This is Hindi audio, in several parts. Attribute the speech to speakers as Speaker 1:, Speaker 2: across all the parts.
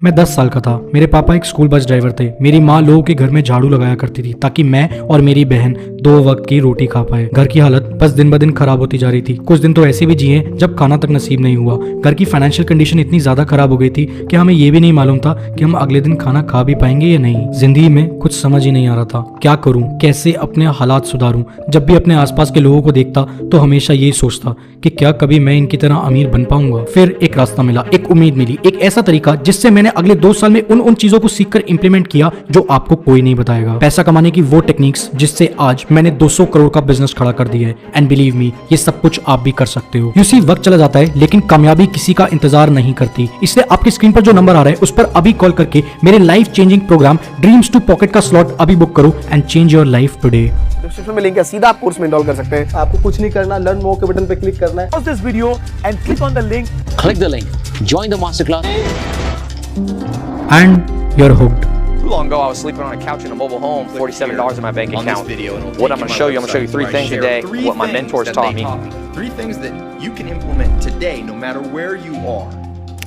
Speaker 1: मैं 10 साल का था। मेरे पापा एक स्कूल बस ड्राइवर थे। मेरी माँ लोगों के घर में झाड़ू लगाया करती थी ताकि मैं और मेरी बहन 2 वक्त की रोटी खा पाए। घर की हालत बस दिन ब दिन खराब होती जा रही थी। कुछ दिन तो ऐसे भी जिए जब खाना तक नसीब नहीं हुआ। घर की फाइनेंशियल कंडीशन इतनी ज्यादा खराब हो गई थी कि हमें ये भी नहीं मालूम था कि हम अगले दिन खाना खा भी पाएंगे या नहीं। जिंदगी में कुछ समझ ही नहीं आ रहा था, क्या करूं, कैसे अपने हालात सुधारूं। जब भी अपने आसपास के लोगों को देखता तो हमेशा यही सोचता कि क्या कभी मैं इनकी तरह अमीर बन पाऊंगा। फिर एक रास्ता मिला, एक उम्मीद मिली, एक ऐसा तरीका जिससे मैंने अगले 2 साल में उन चीजों को सीखकर इंप्लीमेंट किया जो आपको कोई नहीं बताएगा। पैसा कमाने की वो टेक्निक्स जिससे आज मैंने 200 करोड़ का बिजनेस खड़ा कर दिया है। एंड बिलीव मी, ये सब कुछ आप भी कर सकते हो। यूसी वक्त चला जाता है लेकिन कामयाबी किसी का इंतजार नहीं करती। इसलिए आपकी स्क्रीन पर जो नंबर आ रहा है उस पर अभी कॉल करके मेरे life changing program dreams to pocket का स्लॉट अभी बुक करो and change your life today.
Speaker 2: Description में लिंक है, सीधा आप कोर्स में एनरोल कर सकते हैं। आपको कुछ नहीं करना, लर्न मोर के बटन पे क्लिक करना है।
Speaker 3: Pause this video and click on the link.
Speaker 4: Click the link. Join the masterclass.
Speaker 1: And you're hooked.
Speaker 5: Too long ago, I was sleeping on a couch in a mobile home, $47 in my bank account. What I'm going to show you, I'm going to show you 3 things today, what my mentors taught me.
Speaker 6: 3 things that you can implement today, no matter where you are.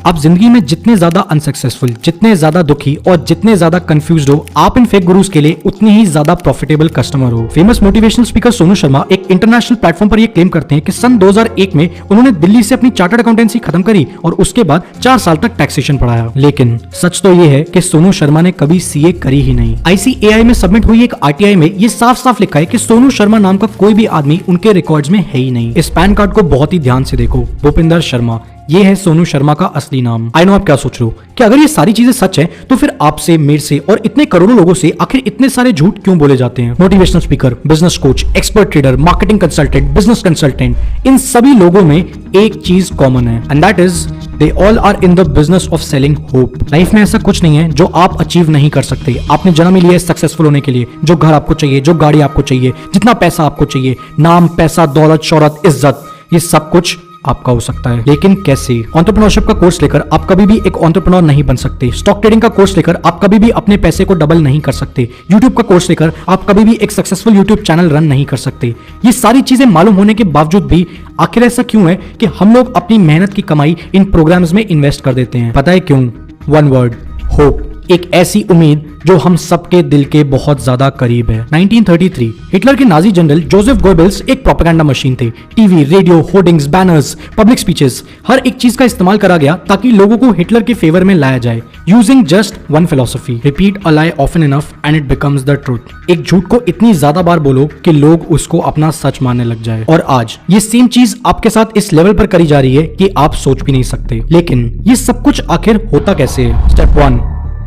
Speaker 1: आप जिंदगी में जितने ज्यादा अनसक्सेसफुल, जितने ज्यादा दुखी और जितने ज्यादा कंफ्यूज्ड हो, आप इन फेक गुरुज के लिए उतने ही ज्यादा प्रॉफिटेबल कस्टमर हो। Famous motivational speaker Sonu Sharma एक इंटरनेशनल प्लेटफॉर्म पर ये क्लेम करते हैं कि सन 2001 में उन्होंने दिल्ली से अपनी चार्टर्ड अकाउंटेंसी खत्म करी और उसके बाद 4 साल तक टैक्सेशन पढ़ाया। लेकिन सच तो ये है कि सोनू शर्मा ने कभी सीए करी ही नहीं। ICAI में सबमिट हुई एक RTI में ये साफ साफ लिखा है कि सोनू शर्मा नाम का कोई भी आदमी उनके रिकॉर्ड्स में है ही नहीं। इस पैन कार्ड को बहुत ही ध्यान से देखो, भूपिंदर शर्मा, ये है सोनू शर्मा का असली नाम। आई नो आप क्या सोच रहे हो कि अगर ये सारी चीजें सच है तो फिर आपसे, मेरे से और इतने करोड़ों लोगों से आखिर इतने सारे झूठ क्यों बोले जाते हैं। Motivational speaker, business coach, expert trader, marketing consultant, business consultant, इन सभी लोगों में एक चीज कॉमन है and that is they all are in the business of selling hope. Life में ऐसा कुछ नहीं है जो आप अचीव नहीं कर सकते। आपने जन्म लिया है सक्सेसफुल होने के लिए। जो घर आपको चाहिए, जो गाड़ी आपको चाहिए, जितना पैसा आपको चाहिए, नाम, पैसा, दौलत, शोहरत, इज्जत, ये सब कुछ आपका हो सकता है। लेकिन कैसे? एंटरप्रेन्योरशिप का कोर्स लेकर आप कभी भी एक एंटरप्रेन्योर नहीं बन सकते। स्टॉक ट्रेडिंग का कोर्स लेकर आप कभी भी अपने पैसे को डबल नहीं कर सकते। यूट्यूब का कोर्स लेकर आप कभी भी एक सक्सेसफुल यूट्यूब चैनल रन नहीं कर सकते। ये सारी चीजें मालूम होने के बावजूद भी आखिर ऐसा क्यों है कि हम लोग अपनी मेहनत की कमाई इन प्रोग्राम्स में इन्वेस्ट कर देते हैं? पता है क्यों? 1 वर्ड, होप। एक ऐसी उम्मीद जो हम सबके दिल के बहुत ज्यादा करीब है। 1933 हिटलर के नाजी जनरल जोसेफ गोबेल्स एक प्रोपेगेंडा मशीन थे। TV, radio, hoardings, banners, public speeches, हर एक चीज का इस्तेमाल करा गया ताकि लोगों को हिटलर के फेवर में लाया जाए। Using just 1 philosophy, repeat a lie often enough and it becomes the truth. एक झूठ को इतनी ज्यादा बार बोलो कि लोग उसको अपना सच मानने लग जाए। और आज ये सेम चीज आपके साथ इस लेवल पर करी जा रही है कि आप सोच भी नहीं सकते। लेकिन ये सब कुछ आखिर होता कैसे है? Step 1,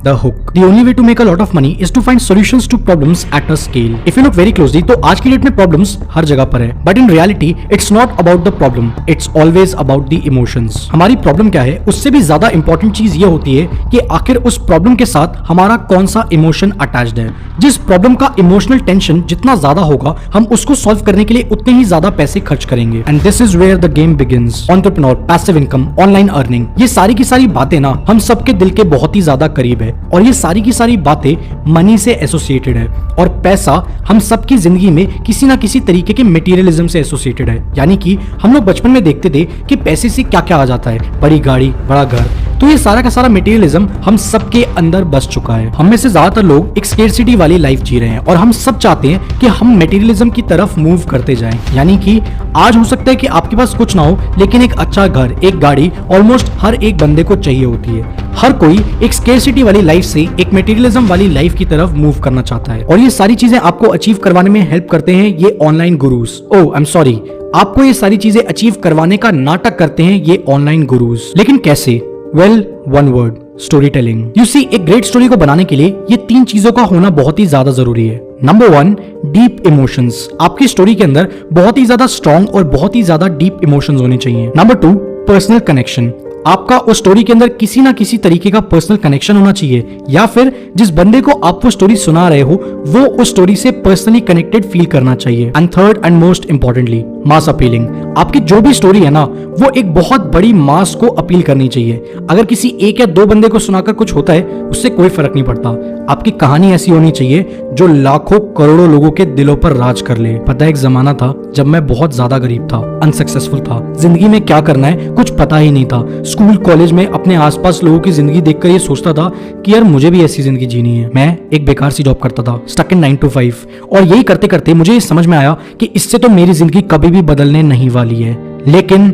Speaker 1: The hook. The only way to make a lot of money is to find solutions to problems at a scale. If you look very closely, तो आज की डेट में problems हर जगह पर है. But in reality, it's not about the problem. It's always about the emotions. हमारी problem क्या है? उससे भी ज्यादा important चीज ये होती है कि आखिर उस problem के साथ हमारा कौन सा emotion attached है. जिस problem का emotional tension जितना ज्यादा होगा, हम उसको solve करने के लिए उतने ही ज्यादा पैसे खर्च करेंगे. And this is where the game begins. Entrepreneur, passive income, online earning, ये सारी की सारी बातें ना हम सबके दिल के बहुत ही ज्यादा करीब है। और ये सारी की सारी बातें मनी से एसोसिएटेड है और पैसा हम सबकी जिंदगी में किसी ना किसी तरीके के मटेरियलिज्म से एसोसिएटेड है। यानी कि हम लोग बचपन में देखते थे कि पैसे से क्या क्या आ जाता है, बड़ी गाड़ी, बड़ा घर। तो ये सारा का सारा मटेरियलिज्म हम सबके अंदर बस चुका है। हम में से ज्यादातर लोग एक स्केर्सिटी वाली लाइफ जी रहे हैं और हम सब चाहते हैं कि हम मटेरियलिज्म की तरफ मूव करते जाएं। यानी कि आज हो सकता है कि आपके पास कुछ ना हो लेकिन एक अच्छा घर, एक गाड़ी ऑलमोस्ट हर एक बंदे को चाहिए होती है। हर कोई एक स्केर्सिटी वाली लाइफ से एक मटेरियलिज्म वाली लाइफ की तरफ मूव करना चाहता है और ये सारी चीजें आपको अचीव करवाने में हेल्प करते हैं ये online gurus. Oh I am sorry, आपको ये सारी चीजें अचीव करवाने का नाटक करते हैं ये ऑनलाइन गुरुज। लेकिन कैसे? Well, 1 word, story telling. You see, एक ग्रेट स्टोरी को बनाने के लिए ये 3 चीजों का होना बहुत ही ज्यादा जरूरी है। Number 1, deep emotions. आपकी स्टोरी के अंदर बहुत ही ज्यादा स्ट्रॉन्ग और बहुत ही ज्यादा डीप इमोशंस होने चाहिए। Number 2, personal connection. आपका उस स्टोरी के अंदर किसी ना किसी तरीके का पर्सनल कनेक्शन होना चाहिए या फिर जिस बंदे को आप वो स्टोरी सुना रहे हो वो उस स्टोरी से पर्सनली कनेक्टेड फील करना चाहिए। And third and most importantly, mass appealing. आपकी जो भी स्टोरी है ना, वो एक बहुत बड़ी मास को अपील करनी चाहिए। अगर किसी एक या दो बंदे को सुनाकर कुछ होता है, उससे कोई फर्क नहीं पड़ता। आपकी कहानी ऐसी होनी चाहिए जो लाखों करोड़ों लोगों के दिलों पर राज कर ले। पता है, एक जमाना था जब मैं बहुत ज्यादा गरीब था, अनसक्सेसफुल था, जिंदगी में क्या करना है कुछ पता ही नहीं था। स्कूल कॉलेज में अपने आसपास लोगों की जिंदगी देखकर ये सोचता था कि यार मुझे भी ऐसी जिंदगी जीनी है। मैं एक बेकार सी जॉब करता था, स्टक इन 9 to 5, और यही करते करते मुझे ये समझ में आया कि इससे तो मेरी जिंदगी कभी भी बदलने नहीं वाली है। लेकिन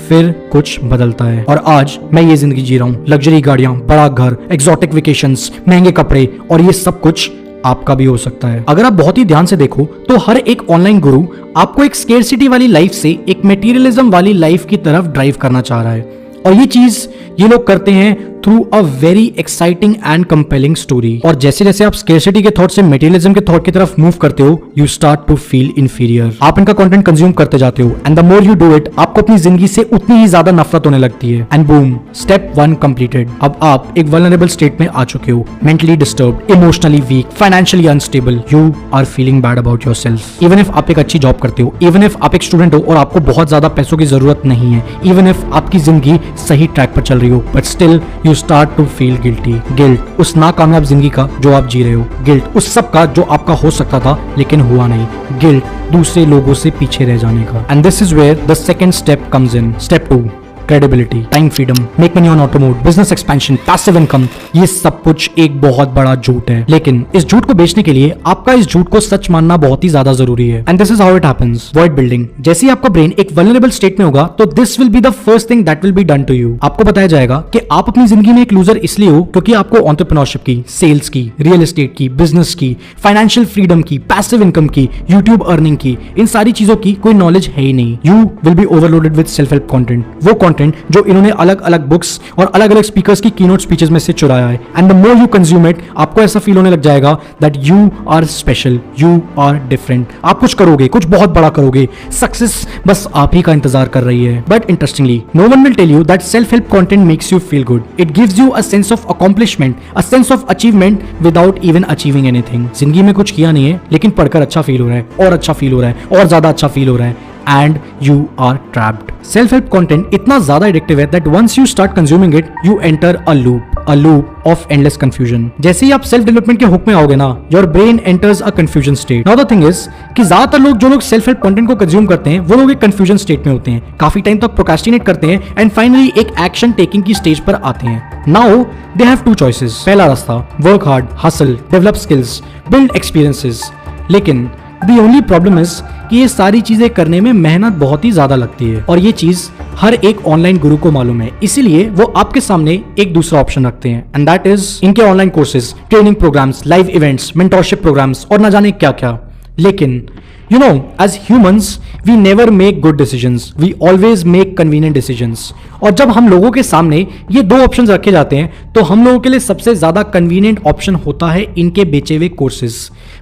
Speaker 1: फिर कुछ बदलता है और आज मैं ये जिंदगी जी रहा हूँ। लग्जरी गाड़ियां, बड़ा घर, एक्सोटिक वेकेशंस, महंगे कपड़े, और ये सब कुछ आपका भी हो सकता है। अगर आप बहुत ही ध्यान से देखो तो हर एक ऑनलाइन गुरु आपको एक स्केर्सिटी वाली लाइफ से एक मटेरियलिज्म वाली लाइफ की तरफ ड्राइव करना चाह रहा है, और ये चीज ये लोग करते हैं through a very exciting and compelling story. और जैसे जैसे आप स्केर्सिटी के थॉट से मटेरियलिज्म के थॉट की तरफ मूव करते हो, you start to feel inferior. आप इनका कंटेंट कंज्यूम करते जाते हो, and the more you do it, आपको अपनी जिंदगी से उतनी ही ज्यादा नफरत होने लगती है। And boom, step 1 completed. अब आप एक वल्नरेबल स्टेट में आ चुके हो, mentally disturbed, emotionally weak, financially unstable. You are feeling bad about yourself. Even if आप एक अच्छी जॉब करते हो, इवन इफ आप एक स्टूडेंट हो और आपको बहुत ज्यादा पैसों की जरूरत नहीं है, इवन इफ आपकी जिंदगी सही ट्रैक पर चल रही हो, but still you start to feel guilty. Guilt उस नाकामयाब जिंदगी का जो आप जी रहे हो, गिल्ट उस सब का जो आपका हो सकता था लेकिन हुआ नहीं, गिल्ट दूसरे लोगों से पीछे रह जाने का। And this is where the second step comes in. Step 2, credibility, time freedom, make money on auto mode, business expansion, passive income. ये सब कुछ एक बहुत बड़ा झूठ है, लेकिन इस झूठ को बेचने के लिए आपका इस झूठ को सच मानना बहुत ही ज्यादा जरूरी है। And this is how it happens. Word building. जैसे ही आपका ब्रेन एक वल्नरेबल स्टेट में होगा, तो this will be the first thing that will be done to you. आपको बताया जाएगा कि आप अपनी जिंदगी में एक लूजर इसलिए हो क्योंकि आपको एंटरप्रेन्योरशिप की, सेल्स की, रियल एस्टेट की, बिजनेस की, फाइनेंशियल फ्रीडम की, पैसिव इनकम की, यूट्यूब अर्निंग की, इन सारी चीजों की कोई नॉलेज है ही नहीं। You will be overloaded with self help content, वो कंटेंट जो इन्होंने अलग अलग बुक्स और अलग अलग स्पीकर्स की कीनोट स्पीचेस में से चुराया है। And the more you consume it, आपको ऐसा फील होने लग जाएगा that you are special, you are different. आप कुछ करोगे, कुछ बहुत बड़ा करोगे, सक्सेस बस आप ही का इंतजार कर रही है। But interestingly, no one will tell you that self help content makes you feel good. It gives you a sense of accomplishment, a sense of achievement without even achieving anything. जिंदगी में कुछ किया नहीं है, लेकिन पढ़कर अच्छा फील हो रहा है, और अच्छा फील हो रहा है, और ज्यादा अच्छा फील हो रहा है, and you are trapped. Self-help content इतना ज्यादा addictive है that once you start consuming it, you enter a loop of endless confusion. जैसे ही आप self development के हुक में आओगे ना, your brain enters a confusion state. Now the thing is कि ज्यादातर लोग जो लोग self help content को consume करते हैं, वो लोग एक confusion state में होते हैं, काफी टाइम तक procrastinate करते हैं, and finally एक action taking की stage पर आते हैं. Now they have two choices. पहला रास्ता, work hard, hustle, develop skills, build experiences. लेकिन The only problem is कि ये सारी चीजें करने में मेहनत बहुत ही ज्यादा लगती है, और ये चीज हर एक ऑनलाइन गुरु को मालूम है। इसीलिए वो आपके सामने एक दूसरा ऑप्शन रखते हैं, एंड दैट इज इनके online courses, training programs, live events, mentorship programs, और ना जाने क्या क्या। लेकिन you know, as humans we never make good decisions, we always make convenient decisions. और जब हम लोगों के सामने ये दो ऑप्शंस रखे जाते हैं, तो हम लोगों के लिए सबसे ज्यादा कन्वीनियंट ऑप्शन होता है इनके बेचे हुए कोर्सेज,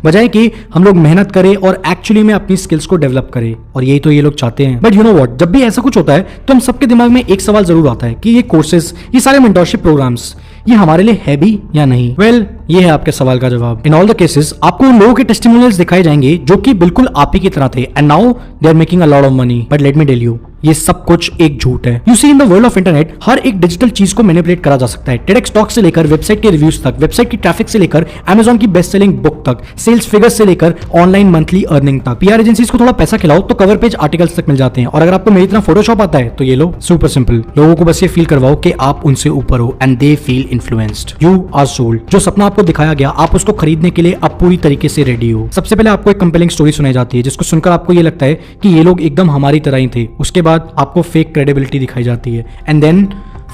Speaker 1: बजाय कि हम लोग मेहनत करें और एक्चुअली में अपनी स्किल्स को डेवलप करें। और यही तो ये लोग चाहते हैं। बट यू नो व्हाट, जब भी ऐसा कुछ होता है तो हम सबके दिमाग में एक सवाल जरूर आता है कि ये कोर्सेज, ये सारे मेंटोरशिप प्रोग्राम्स, ये हमारे लिए है भी या नहीं। वेल, ये है आपके सवाल का जवाब। इन ऑल द केसेस आपको उन लोगों के टेस्टिमोनियल्स दिखाए जाएंगे जो कि बिल्कुल आप ही की तरह थे, and now they are making a lot of money. But let me tell you, ये सब कुछ एक झूठ है। You see, in the world of internet हर एक डिजिटल चीज को मैनिपुलेट करा जा सकता है। टेडेक्स टॉक से लेकर वेबसाइट के रिव्यूज तक, वेबसाइट की ट्रैफिक से लेकर अमेजॉन की बेस्ट सेलिंग बुक तक, सेल्स फिगर्स से लेकर ऑनलाइन मंथली अर्निंग तक। पीआर एजेंसीज को थोड़ा पैसा खिलाओ तो कवर पेज आर्टिकल्स तक मिल जाते हैं, और अगर आपको मेरी तरह फोटोशॉप आता है तो ये लो, सुपर सिंपल। लोगों को बस ये फील करवाओ कि आप उनसे ऊपर हो, and they feel influenced. You are sold. जो सपना आपको दिखाया गया, आप उसको खरीदने के लिए अब पूरी तरीके से रेडी हो। सबसे पहले आपको एक कंपेलिंग स्टोरी सुनाई जाती है जिसको सुनकर आपको ये लगता है कि ये लोग एकदम हमारी तरह ही थे। उसके बाद आपको फेक क्रेडिबिलिटी दिखाई जाती है, and then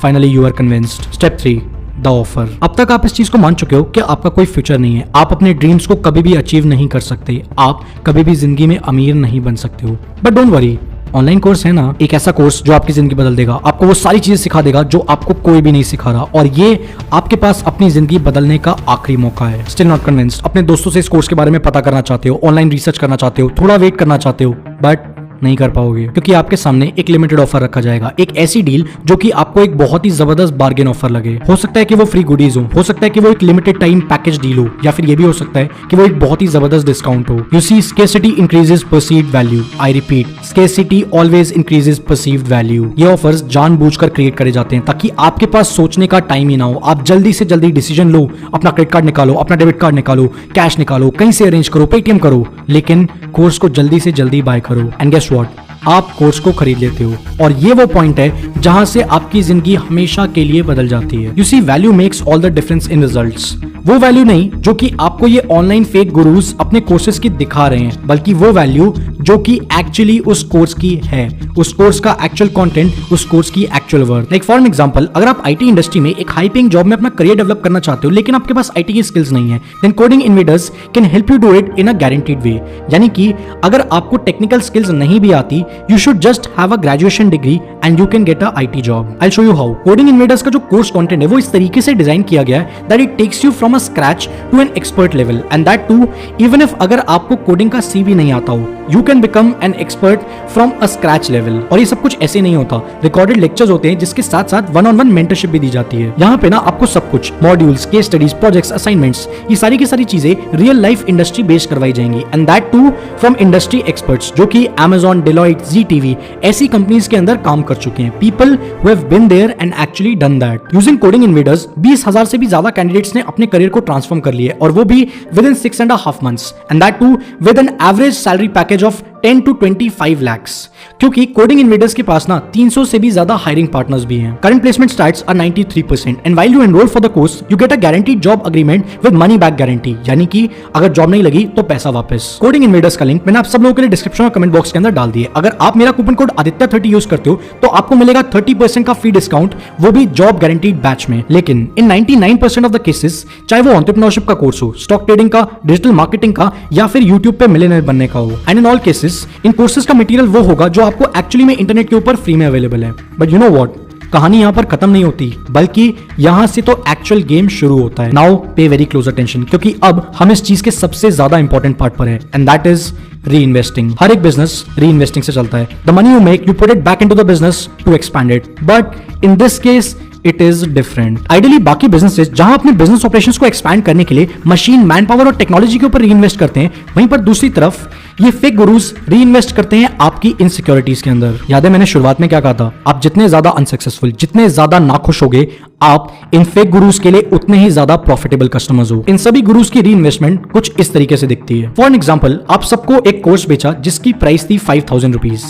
Speaker 1: finally you are convinced. Step 3, the offer. अब तक आप इस चीज को मान चुके हो कि आपका कोई फ्यूचर नहीं है, आप अपने ड्रीम्स को कभी भी अचीव नहीं कर सकते, आप कभी भी जिंदगी में अमीर नहीं बन सकते हो। But don't worry, online course है ना, एक ऐसा कोर्स जो आपकी जिंदगी बदल देगा, आपको वो सारी चीजें सिखा देगा जो आपको कोई भी नहीं सिखा रहा, और ये आपके पास अपनी जिंदगी बदलने का आखिरी मौका है। Still not convinced? अपने दोस्तों से इस कोर्स के बारे में पता करना चाहते हो, ऑनलाइन रिसर्च करना चाहते हो, थोड़ा वेट करना चाहते हो, बट नहीं कर पाओगे, क्योंकि आपके सामने एक लिमिटेड ऑफर रखा जाएगा, एक ऐसी डील जो कि आपको एक बहुत ही जबरदस्त बार्गेन ऑफर लगे। हो सकता है कि वो फ्री गुडीज हो सकता है कि वो एक लिमिटेड टाइम पैकेज डील हो, या फिर ये भी हो सकता है कि वो एक बहुत ही जबरदस्त डिस्काउंट हो। You see, scarcity increases perceived value. I repeat, scarcity always increases perceived value. ये ऑफर्स जानबूझकर क्रिएट करे जाते हैं ताकि आपके पास सोचने का टाइम ही ना हो, आप जल्दी से जल्दी डिसीजन लो, अपना क्रेडिट कार्ड निकालो, अपना डेबिट कार्ड निकालो, कैश निकालो, कहीं से अरेंज करो, पेटीएम करो, लेकिन कोर्स को जल्दी से जल्दी बाय करो। एंड गेस व्हाट, आप कोर्स को खरीद लेते हो, और ये वो पॉइंट है जहां से आपकी जिंदगी हमेशा के लिए बदल जाती है। You see, value makes all the difference in results. वो वैल्यू नहीं जो कि आपको ये ऑनलाइन फेक गुरुज अपने कोर्सेज की दिखा रहे हैं, बल्कि वो वैल्यू जो कि एक्चुअली उस कोर्स की है, उस कोर्स का एक्चुअल कंटेंट, उस कोर्स की actual worth. Like for an example, अगर आप आईटी इंडस्ट्री में एक हाई पेइंग जॉब में अपना करियर डेवलप करना चाहते हो, लेकिन आपके पास आईटी की स्किल्स नहीं है, then Coding Invaders can help you do it in a guaranteed way. यानी कि अगर आपको टेक्निकल स्किल्स नहीं भी आती, you should just have a graduation degree and you can get a IT job. I show you how. Coding Invaders का जो कोर्स कंटेंट है वो इस तरीके से डिजाइन किया गया है that it takes you from a scratch to an expert level, and that too even if अगर आपको कोडिंग का सी भी नहीं आता हो, you can become an expert from a scratch level. और ये सब कुछ ऐसे नहीं होता, रिकॉर्डेड लेक्चर्स होते हैं जिसके साथ साथ वन ऑन वन मेंटरशिप भी दी जाती है। यहाँ पे ना आपको सब कुछ, modules, case studies, projects, assignments, ये सारी की सारी चीजें रियल लाइफ इंडस्ट्री बेस्ड करवाई जाएंगी, and that too from industry experts जो कि Amazon, Deloitte, ZTV ऐसी कंपनीज के अंदर काम कर चुके हैं। People who have been there and actually done that. Using coding invaders 20,000 से भी ज्यादा कैंडिडेट्स ने अपने करियर को ट्रांसफॉर्म कर लिए, और वो भी within 6.5 months, and that too with an average salary package of 10 to 25 lakhs। क्योंकि कोडिंग इन्वेडर्स के पास ना 300 से भी ज्यादा हायरिंग पार्टनर्स भी हैं। Current placement stats are 93%, and while you enroll for the course you get a guaranteed job agreement with money back guarantee, यानी कि अगर जॉब नहीं लगी तो पैसा वापस। कोडिंग इन्वेडर्स का लिंक मैंने आप सब लोगों के लिए डिस्क्रिप्शन और कमेंट बॉक्स के अंदर डाल दिए। अगर आप मेरा कूपन कोड आदित्य 30 यूज करते हो तो आपको मिलेगा 30% का फ्री डिस्काउंट, वो भी जॉब गारंटीड बैच में। लेकिन इन 99% ऑफ द केसेस, चाहे वो एंटरप्रेन्योरशिप का कोर्स हो, स्टॉक ट्रेडिंग का, डिजिटल मार्केटिंग का, या फिर यूट्यूब पे मिलियनेयर बनने का हो, and in all cases in courses का मटेरियल वो होगा जो आपको एक्चुअली में इंटरनेट के ऊपर फ्री में अवेलेबल है। बट यू नो व्हाट, कहानी यहाँ पर खत्म नहीं होती, बल्कि यहाँ से तो एक्चुअल गेम शुरू होता है। नाउ पे वेरी क्लोज अटेंशन, क्योंकि अब हम इस चीज के सबसे ज्यादा इंपॉर्टेंट पार्ट पर है, and that is reinvesting. हर एक बिजनेस री इन्वेस्टिंग से चलता है। The money you make, you put it back into the business to expand it, but in this case it is different. Ideally बाकी बिजनेसेस जहां अपने बिजनेस ऑपरेशंस को एक्सपैंड करने के लिए मशीन, मैन पावर और टेक्नोलॉजी के ऊपर री इन्वेस्ट करते हैं, वहीं पर दूसरी तरफ ये फेक गुरुज री इन्वेस्ट करते हैं आपकी इनसिक्योरिटीज के अंदर। याद है मैंने शुरुआत में क्या कहा था? आप जितने ज्यादा अनसक्सेसफुल, जितने ज्यादा नाखुश होगे, आप इन फेक गुरुज के लिए उतने ही ज्यादा प्रॉफिटेबल कस्टमर्स हो। इन सभी गुरुज की री इन्वेस्टमेंट कुछ इस तरीके से दिखती है। फॉर एन एग्जाम्पल, आप सबको एक कोर्स बेचा जिसकी प्राइस थी 5,000 रुपीज।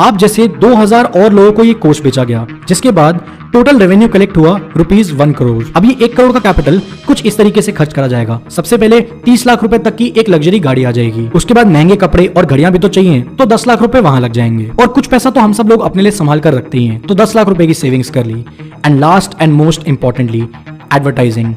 Speaker 1: आप जैसे 2000 और लोगों को ये कोर्स बेचा गया, जिसके बाद टोटल रेवेन्यू कलेक्ट हुआ रुपीज 1 करोड़। अभी 1 करोड़ का कैपिटल कुछ इस तरीके से खर्च करा जाएगा। सबसे पहले 30 लाख रुपए तक की एक लग्जरी गाड़ी आ जाएगी, उसके बाद महंगे कपड़े और घड़ियां भी तो चाहिए, तो 10 लाख रुपए वहां लग जाएंगे, और कुछ पैसा तो हम सब लोग अपने लिए संभाल कर रखते ही हैं, तो 10 लाख रुपए की सेविंग्स कर ली। And last and most importantly, advertising.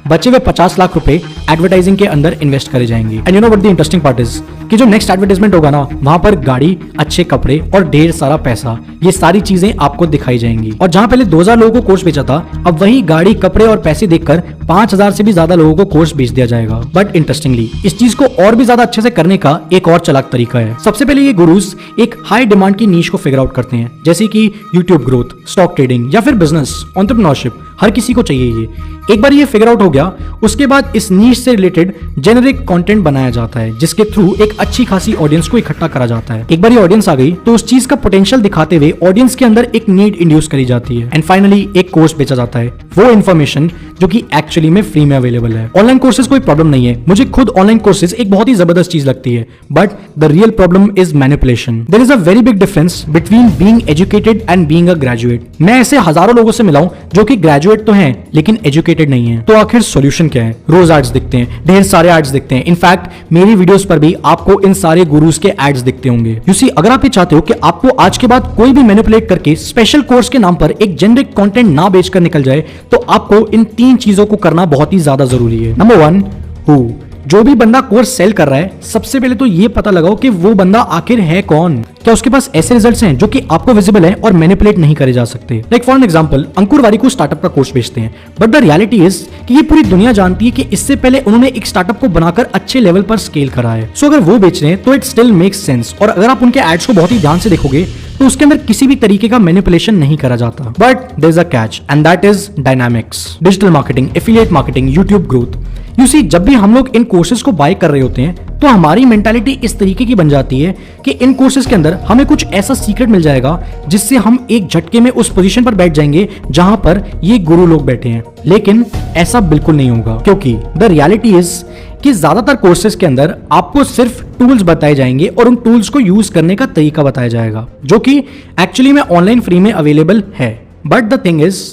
Speaker 1: बचे हुए 50 लाख रुपए एडवर्टाइजिंग के अंदर इन्वेस्ट करे जाएंगे। And you know what the interesting part is कि जो नेक्स्ट एडवर्टाइजमेंट होगा ना, वहां पर गाड़ी, अच्छे कपड़े और ढेर सारा पैसा, ये सारी चीजें आपको दिखाई जाएंगी। और जहां पहले 2000 लोगों को कोर्स बेचा था, अब वही गाड़ी, कपड़े और पैसे देखकर 5000 से भी ज्यादा लोगों को कोर्स बेच दिया जाएगा। बट इंटरेस्टिंगली, इस चीज को और भी ज्यादा अच्छे से करने का एक और चालाक तरीका है। सबसे पहले ये गुरुज एक हाई डिमांड की नीश को फिगर आउट करते हैं, जैसे कि यूट्यूब ग्रोथ, स्टॉक ट्रेडिंग या फिर बिजनेस, एंटरप्रेन्योरशिप। हर किसी को चाहिए ये। एक बार ये फिगर आउट हो गया, उसके बाद इस नीश से रिलेटेड जेनेरिक कंटेंट बनाया जाता है, जिसके थ्रू एक अच्छी खासी ऑडियंस को इकट्ठा करा जाता है। एक बार ये ऑडियंस आ गई तो उस चीज का पोटेंशियल दिखाते हुए ऑडियंस के अंदर एक नीड इंड्यूस करी जाती है, एंड फाइनली एक कोर्स बेचा जाता है, वो इन्फॉर्मेशन जो कि एक्चुअली में फ्री में अवेलेबल है। ऑनलाइन कोर्सेज कोई प्रॉब्लम नहीं है, मुझे खुद ऑनलाइन कोर्सेज एक बहुत ही जबरदस्त चीज लगती है, but the real problem is manipulation. There is a very big difference between being educated and being a graduate. मैं ऐसे हजारों लोगों से मिला हूं जो कि ग्रेजुएट तो हैं लेकिन एजुकेटेड नहीं है। तो आखिर सॉल्यूशन क्या है? रोज एड्स दिखते हैं, ढेर सारे एड्स दिखते हैं। इनफैक्ट मेरी वीडियोस पर भी आपको इन सारे गुरुज के एड्स दिखते होंगे। यू सी, अगर आप ये चाहते हो कि आपको आज के बाद कोई भी मैनिपुलेट करके स्पेशल कोर्स के नाम पर एक जेनेरिक कंटेंट ना बेचकर निकल जाए, तो आपको इन 3 चीजों को करना बहुत ही ज्यादा जरूरी है। Number 1, who. जो भी बंदा कोर्स सेल कर रहा है, सबसे पहले तो ये पता लगाओ कि वो बंदा आखिर है कौन। क्या उसके पास ऐसे रिजल्ट्स हैं जो कि आपको विजिबल है और मैनिपुलेट नहीं करे जा सकते? Like for an example, Ankur Warikoo startup का कोर्स बेचते हैं, बट द रियलिटी इज कि ये पूरी दुनिया जानती है कि इससे पहले उन्होंने एक स्टार्टअप को बनाकर अच्छे लेवल पर स्केल करा है। सो अगर वो बेच रहे हैं तो इट स्टिल मेक्स सेंस, और अगर आप उनके एड्स को बहुत ही ध्यान से देखोगे तो उसके अंदर किसी भी तरीके का मैनिपुलेशन नहीं करा जाता। But there is a catch and that is dynamics, digital marketing, affiliate marketing, YouTube growth. You see, जब भी हम लोग इन कोर्सेज को बाय कर रहे होते हैं तो हमारी मेंटालिटी इस तरीके की बन जाती है कि इन कोर्सेज के अंदर हमें कुछ ऐसा सीक्रेट मिल जाएगा जिससे हम एक झटके में उस पोजीशन पर बैठ जाएंगे जहां पर ये गुरु लोग बैठे हैं। लेकिन ऐसा बिल्कुल नहीं होगा, क्योंकि द रियलिटी इज कि ज्यादातर कोर्सेज के अंदर आपको सिर्फ टूल्स बताए जाएंगे और उन टूल्स को यूज करने का तरीका बताया जाएगा, जो कि एक्चुअली में ऑनलाइन फ्री में अवेलेबल है। But the thing is,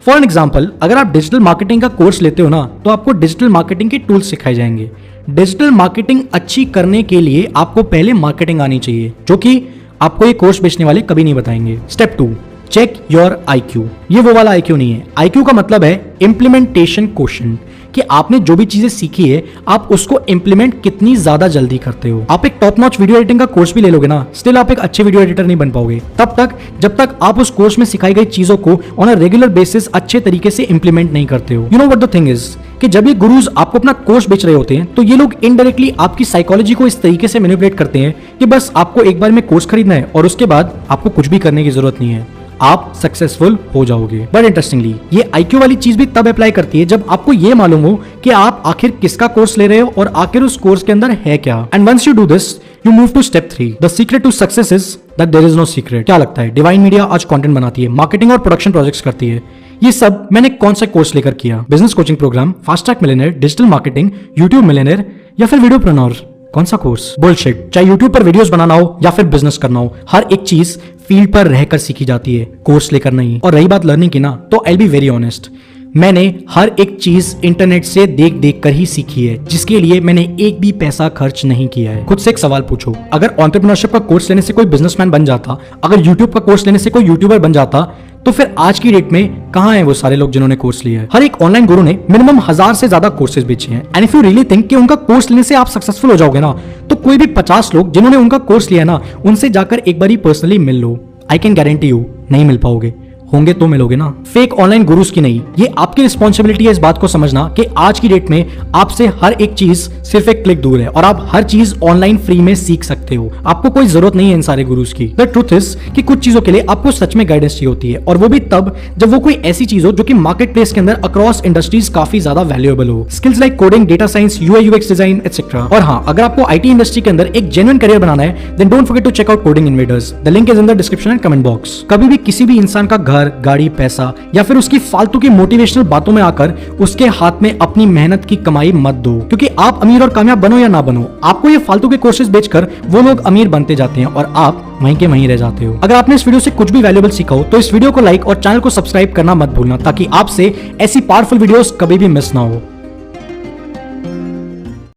Speaker 1: for an example, अगर आप डिजिटल मार्केटिंग का कोर्स लेते हो ना तो आपको डिजिटल मार्केटिंग के टूल्स सिखाए जाएंगे। डिजिटल मार्केटिंग अच्छी करने के लिए आपको पहले मार्केटिंग आनी चाहिए, जो कि आपको ये कोर्स बेचने वाले कभी नहीं बताएंगे। Step 2, check your IQ। ये वो वाला IQ नहीं है। IQ का मतलब है इंप्लीमेंटेशन क्वोशिएंट, कि आपने जो भी चीजें सीखी है आप उसको इंप्लीमेंट कितनी ज्यादा जल्दी करते हो। आप एक टॉप नॉच वीडियो एडिटिंग का कोर्स भी ले लोगे ना, स्टिल आप एक अच्छे वीडियो एडिटर नहीं बन पाओगे तब तक जब तक आप उस कोर्स में सिखाई गई चीजों को ऑन अ रेगुलर बेसिस अच्छे तरीके से इंप्लीमेंट नहीं करते हो। You know what the thing is कि जब ये गुरुज आपको अपना कोर्स बेच रहे होते हैं तो ये लोग इनडायरेक्टली आपकी साइकोलॉजी को इस तरीके से मैनिपुलेट करते हैं कि बस आपको एक बार में कोर्स खरीदना है और उसके बाद आपको कुछ भी करने की जरूरत नहीं है, आप सक्सेसफुल हो जाओगे। बट इंटरेस्टिंगली ये IQ वाली चीज भी तब अप्लाई करती है जब आपको ये मालूम हो कि आप आखिर किसका कोर्स ले रहे हो और आखिर उस कोर्स के अंदर है क्या। And once you do this you move to step 3, the secret to success is that there is no secret. क्या लगता है, डिवाइन मीडिया आज कंटेंट बनाती है, मार्केटिंग और प्रोडक्शन प्रोजेक्ट्स करती है, ये सब मैंने कौन सा कोर्स लेकर किया? Business coaching program, fast track millionaire, digital marketing, YouTube millionaire या फिर वीडियोप्रेन्योर? कौन सा कोर्स? बुलशिट। चाहे यूट्यूब पर वीडियोस बनाना हो या फिर बिजनेस करना हो, हर एक चीज फील्ड पर रहकर सीखी जाती है, कोर्स लेकर नहीं। और रही बात लर्निंग की ना, तो I will be very honest, मैंने हर एक चीज इंटरनेट से देख देख कर ही सीखी है, जिसके लिए मैंने एक भी पैसा खर्च नहीं किया है। खुद से एक सवाल पूछो, अगर एंटरप्रेन्योरशिप का कोर्स लेने से कोई बिजनेसमैन बन जाता, अगर यूट्यूब का कोर्स लेने से कोई यूट्यूबर बन जाता, तो फिर आज की डेट में कहां हैं वो सारे लोग जिन्होंने कोर्स लिया है? हर एक ऑनलाइन गुरु ने मिनिमम 1000 से ज्यादा कोर्सेज बेचे हैं। And if you really think कि उनका कोर्स लेने से आप सक्सेसफुल हो जाओगे ना, तो कोई भी 50 लोग जिन्होंने उनका कोर्स लिया ना, उनसे जाकर एक बार पर्सनली मिल लो। आई कैन गारंटी यू नहीं मिल पाओगे, होंगे तो मिलोगे ना। फेक ऑनलाइन गुरुज की नहीं, ये आपकी रिस्पॉन्सिबिलिटी है इस बात को समझना कि आज की डेट में आपसे हर एक चीज सिर्फ एक क्लिक दूर है और आप हर चीज ऑनलाइन फ्री में सीख सकते हो। आपको कोई जरूरत नहीं है इन सारे गुरुज की। द ट्रुथ इज कि कुछ चीजों के लिए आपको सच में गाइडेंस चाहिए होती है, और वो भी तब जब वो कोई ऐसी चीज हो जो कि मार्केट प्लेस के अंदर अक्रॉस इंडस्ट्रीज काफी ज्यादा वैल्यूएबल हो। Skills like coding, data science, UI UX design etcetera. और हाँ, अगर आपको IT इंडस्ट्री के अंदर एक जेन्युइन करियर बनाना है, then don't forget to check out coding invaders. The link is in the description and comment box. कभी भी किसी भी इंसान का घर, गाड़ी, पैसा या फिर उसकी फालतू की मोटिवेशनल बातों में आकर उसके हाथ में अपनी मेहनत की कमाई मत दो, क्योंकि आप अमीर और कामयाब बनो या ना बनो, आपको ये फालतू के कोर्सेज बेचकर वो लोग अमीर बनते जाते हैं और आप वहीं के वहीं रह जाते हो। अगर आपने इस वीडियो से कुछ भी वैल्यूएबल सीखा हो तो इस वीडियो को लाइक और चैनल को सब्सक्राइब करना मत भूलना, ताकि आपसे ऐसी पावरफुल वीडियोस कभी भी मिस ना हो।